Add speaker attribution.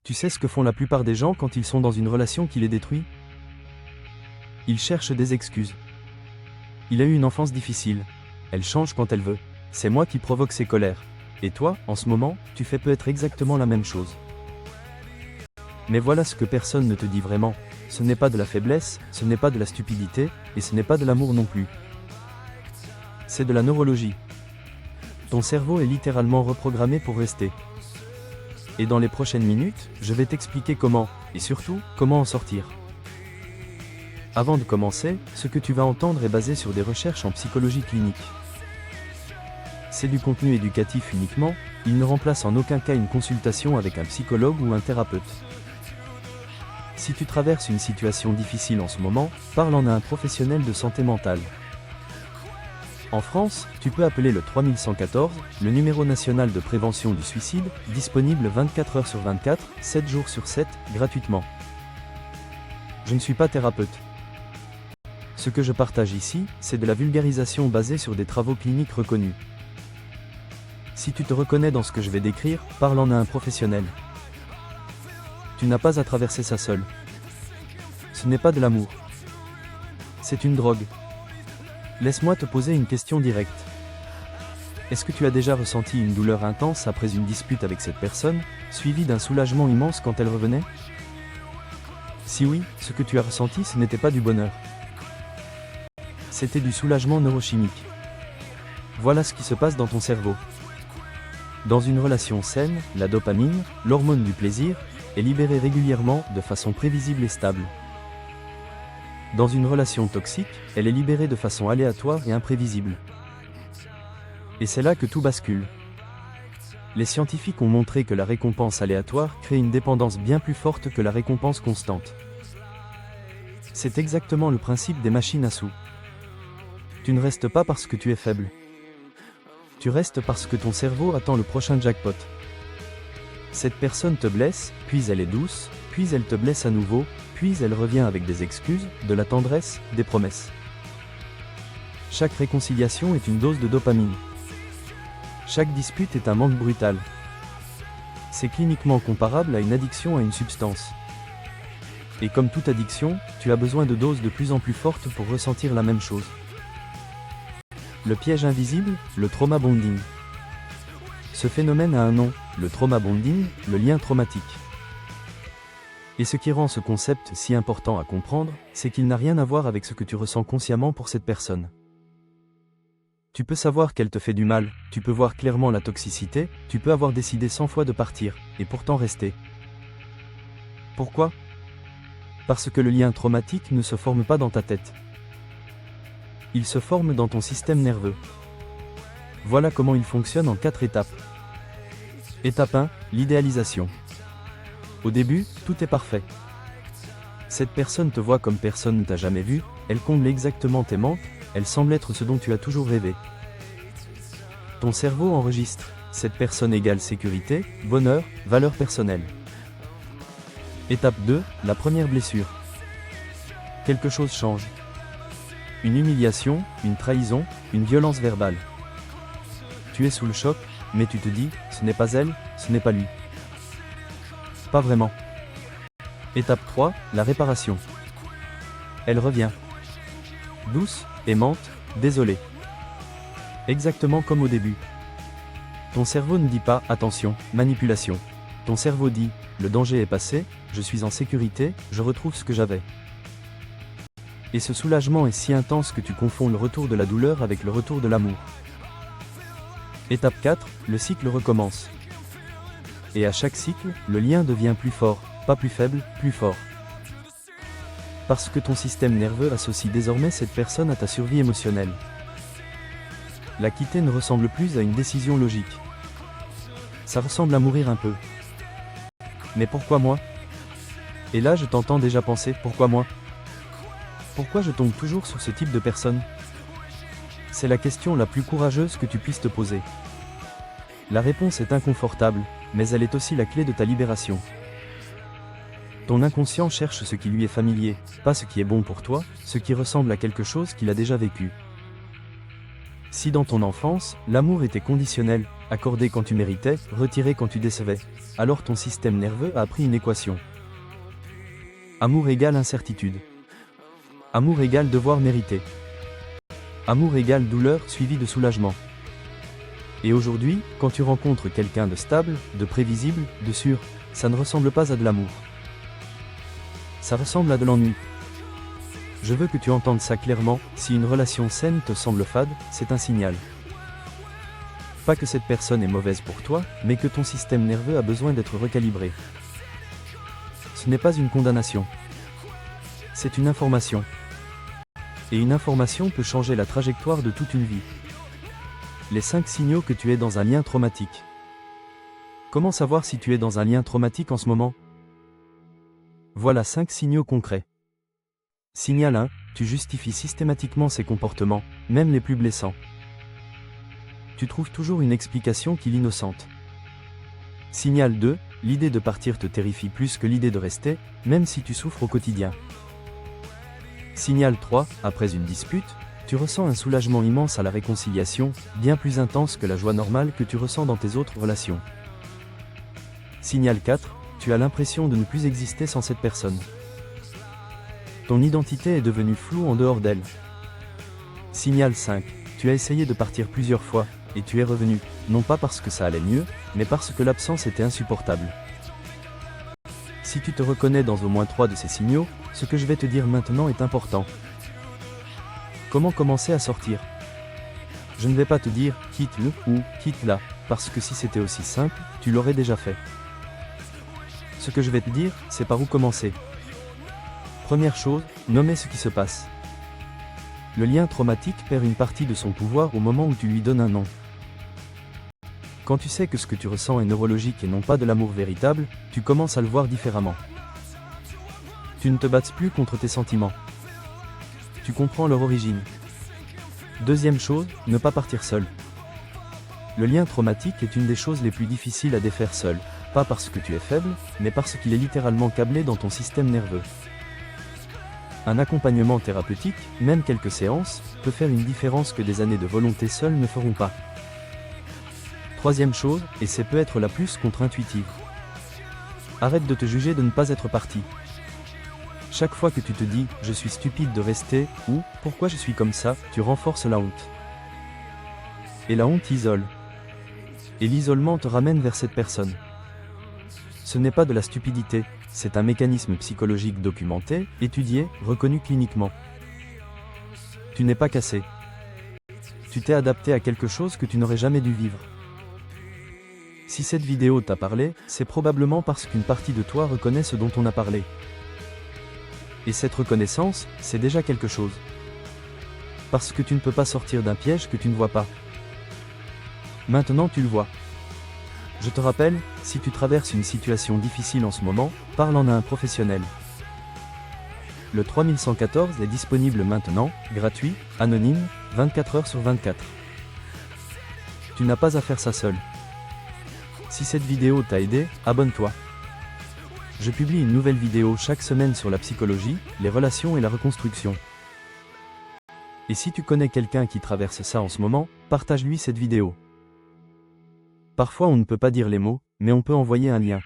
Speaker 1: Tu sais ce que font la plupart des gens quand ils sont dans une relation qui les détruit? Ils cherchent des excuses. Il a eu une enfance difficile. Elle change quand elle veut. C'est moi qui provoque ses colères. Et toi, en ce moment, tu fais peut-être exactement la même chose. Mais voilà ce que personne ne te dit vraiment. Ce n'est pas de la faiblesse, ce n'est pas de la stupidité, et ce n'est pas de l'amour non plus. C'est de la neurologie. Ton cerveau est littéralement reprogrammé pour rester. Et dans les prochaines minutes, je vais t'expliquer comment, et surtout, comment en sortir. Avant de commencer, ce que tu vas entendre est basé sur des recherches en psychologie clinique. C'est du contenu éducatif uniquement, il ne remplace en aucun cas une consultation avec un psychologue ou un thérapeute. Si tu traverses une situation difficile en ce moment, parle-en à un professionnel de santé mentale. En France, tu peux appeler le 3114, le numéro national de prévention du suicide, disponible 24 heures sur 24, 7 jours sur 7, gratuitement. Je ne suis pas thérapeute. Ce que je partage ici, c'est de la vulgarisation basée sur des travaux cliniques reconnus. Si tu te reconnais dans ce que je vais décrire, parle-en à un professionnel. Tu n'as pas à traverser ça seul. Ce n'est pas de l'amour. C'est une drogue. Laisse-moi te poser une question directe. Est-ce que tu as déjà ressenti une douleur intense après une dispute avec cette personne, suivie d'un soulagement immense quand elle revenait? Si oui, ce que tu as ressenti, ce n'était pas du bonheur. C'était du soulagement neurochimique. Voilà ce qui se passe dans ton cerveau. Dans une relation saine, la dopamine, l'hormone du plaisir, est libérée régulièrement, de façon prévisible et stable. Dans une relation toxique, elle est libérée de façon aléatoire et imprévisible. Et c'est là que tout bascule. Les scientifiques ont montré que la récompense aléatoire crée une dépendance bien plus forte que la récompense constante. C'est exactement le principe des machines à sous. Tu ne restes pas parce que tu es faible. Tu restes parce que ton cerveau attend le prochain jackpot. Cette personne te blesse, puis elle est douce, puis elle te blesse à nouveau, puis elle revient avec des excuses, de la tendresse, des promesses. Chaque réconciliation est une dose de dopamine. Chaque dispute est un manque brutal. C'est cliniquement comparable à une addiction à une substance. Et comme toute addiction, tu as besoin de doses de plus en plus fortes pour ressentir la même chose. Le piège invisible, le trauma bonding. Ce phénomène a un nom, le trauma bonding, le lien traumatique. Et ce qui rend ce concept si important à comprendre, c'est qu'il n'a rien à voir avec ce que tu ressens consciemment pour cette personne. Tu peux savoir qu'elle te fait du mal, tu peux voir clairement la toxicité, tu peux avoir décidé 100 fois de partir, et pourtant rester. Pourquoi? Parce que le lien traumatique ne se forme pas dans ta tête. Il se forme dans ton système nerveux. Voilà comment il fonctionne en 4 étapes. Étape 1, l'idéalisation. Au début, tout est parfait. Cette personne te voit comme personne ne t'a jamais vu, elle comble exactement tes manques, elle semble être ce dont tu as toujours rêvé. Ton cerveau enregistre, cette personne égale sécurité, bonheur, valeur personnelle. Étape 2, la première blessure. Quelque chose change. Une humiliation, une trahison, une violence verbale. Tu es sous le choc, mais tu te dis, ce n'est pas elle, ce n'est pas lui. Pas vraiment. Étape 3, la réparation. Elle revient. Douce, aimante, désolée. Exactement comme au début. Ton cerveau ne dit pas, attention, manipulation. Ton cerveau dit, le danger est passé, je suis en sécurité, je retrouve ce que j'avais. Et ce soulagement est si intense que tu confonds le retour de la douleur avec le retour de l'amour. Étape 4, le cycle recommence. Et à chaque cycle, le lien devient plus fort, pas plus faible, plus fort. Parce que ton système nerveux associe désormais cette personne à ta survie émotionnelle. La quitter ne ressemble plus à une décision logique. Ça ressemble à mourir un peu. Mais pourquoi moi? Et là je t'entends déjà penser, pourquoi moi? Pourquoi je tombe toujours sur ce type de personne? C'est la question la plus courageuse que tu puisses te poser. La réponse est inconfortable, mais elle est aussi la clé de ta libération. Ton inconscient cherche ce qui lui est familier, pas ce qui est bon pour toi, ce qui ressemble à quelque chose qu'il a déjà vécu. Si dans ton enfance, l'amour était conditionnel, Accordé quand tu méritais, retiré quand tu décevais. Alors ton système nerveux a appris une équation. Amour égale incertitude. Amour égale devoir mériter. Amour égale douleur suivie de soulagement. Et aujourd'hui, quand tu rencontres quelqu'un de stable, de prévisible, de sûr, ça ne ressemble pas à de l'amour. Ça ressemble à de l'ennui. Je veux que tu entendes ça clairement, si une relation saine te semble fade, c'est un signal. Pas que cette personne est mauvaise pour toi, mais que ton système nerveux a besoin d'être recalibré. Ce n'est pas une condamnation. C'est une information. Et une information peut changer la trajectoire de toute une vie. Les 5 signaux que tu es dans un lien traumatique. Comment savoir si tu es dans un lien traumatique en ce moment? Voilà 5 signaux concrets. Signal 1, tu justifies systématiquement ces comportements, même les plus blessants. Tu trouves toujours une explication qui l'innocente. Signal 2, l'idée de partir te terrifie plus que l'idée de rester, même si tu souffres au quotidien. Signal 3, après une dispute, tu ressens un soulagement immense à la réconciliation, bien plus intense que la joie normale que tu ressens dans tes autres relations. Signal 4, tu as l'impression de ne plus exister sans cette personne. Ton identité est devenue floue en dehors d'elle. Signal 5, tu as essayé de partir plusieurs fois, et tu es revenu, non pas parce que ça allait mieux, mais parce que l'absence était insupportable. Si tu te reconnais dans au moins 3 de ces signaux, ce que je vais te dire maintenant est important. Comment commencer à sortir? Je ne vais pas te dire « quitte-le » ou « quitte-la », parce que si c'était aussi simple, tu l'aurais déjà fait. Ce que je vais te dire, c'est par où commencer. Première chose, nommer ce qui se passe. Le lien traumatique perd une partie de son pouvoir au moment où tu lui donnes un nom. Quand tu sais que ce que tu ressens est neurologique et non pas de l'amour véritable, tu commences à le voir différemment. Tu ne te battes plus contre tes sentiments. Tu comprends leur origine. Deuxième chose, ne pas partir seul. Le lien traumatique est une des choses les plus difficiles à défaire seul, pas parce que tu es faible, mais parce qu'il est littéralement câblé dans ton système nerveux. Un accompagnement thérapeutique, même quelques séances, peut faire une différence que des années de volonté seule ne feront pas. Troisième chose, et c'est peut être la plus contre-intuitive. Arrête de te juger de ne pas être parti. Chaque fois que tu te dis « je suis stupide de rester » ou « pourquoi je suis comme ça », tu renforces la honte. Et la honte isole. Et l'isolement te ramène vers cette personne. Ce n'est pas de la stupidité, c'est un mécanisme psychologique documenté, étudié, reconnu cliniquement. Tu n'es pas cassé. Tu t'es adapté à quelque chose que tu n'aurais jamais dû vivre. Si cette vidéo t'a parlé, c'est probablement parce qu'une partie de toi reconnaît ce dont on a parlé. Et cette reconnaissance, c'est déjà quelque chose. Parce que tu ne peux pas sortir d'un piège que tu ne vois pas. Maintenant tu le vois. Je te rappelle, si tu traverses une situation difficile en ce moment, parle-en à un professionnel. Le 3114 est disponible maintenant, gratuit, anonyme, 24 heures sur 24. Tu n'as pas à faire ça seul. Si cette vidéo t'a aidé, abonne-toi. Je publie une nouvelle vidéo chaque semaine sur la psychologie, les relations et la reconstruction. Et si tu connais quelqu'un qui traverse ça en ce moment, partage-lui cette vidéo. Parfois on ne peut pas dire les mots, mais on peut envoyer un lien.